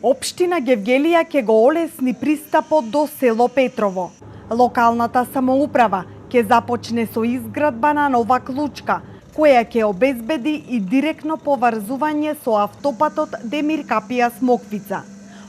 Општина Гевгелија ќе го олесни пристапот до село Петрово. Локалната самоуправа ќе започне со изградба на нова клучка, која ќе обезбеди и директно поврзување со автопатот Демир Капија Смоквица.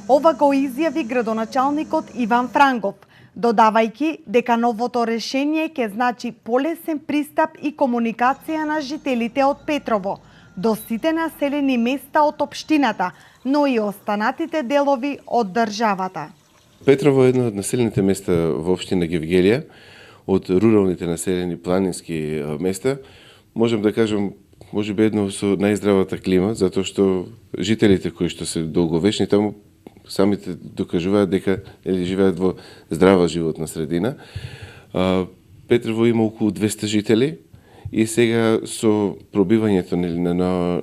Ова го изјави градоначалникот Иван Франгов, додавајќи дека новото решение ќе значи полесен пристап и комуникација на жителите од Петрово до сите населени места од општината, но и останатите делови од државата. Петрово е едно од населените места во општина Гевгелија, од руралните населени планински места. Можам да кажам, можеби едно со најздравата клима, затоа што жителите кои што се долговечни таму самите докажуваат дека живеат во здрава животна средина. Петрово има околу 200 жители и сега со пробивањето на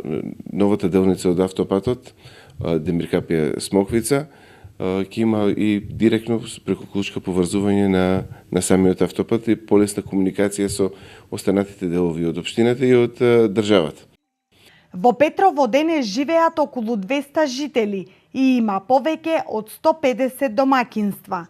новата делница од автопатот Демир Капија Смоквица ќе има и директно преку клучка поврзување на самиот автопат и полесна комуникација со останатите делови од општината и од државата. Во Петрово денес живеат околу 200 жители и има повеќе од 150 домакинства.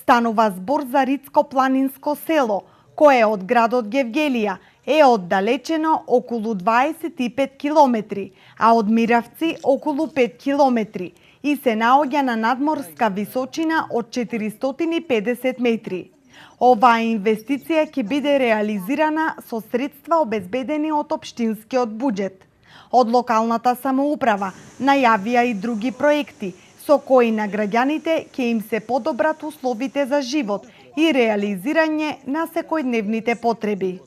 Станува збор за Рицко-планинско село, кое од градот Гевгелија е оддалечено околу 25 километри, а од Миравци околу 5 километри и се наоѓа на надморска височина од 450 метри. Оваа инвестиција ќе биде реализирана со средства обезбедени од општинскиот буџет. Од локалната самоуправа најавија и други проекти со кои на граѓаните ќе им се подобрат условите за живот и реализирање на секојдневните потреби.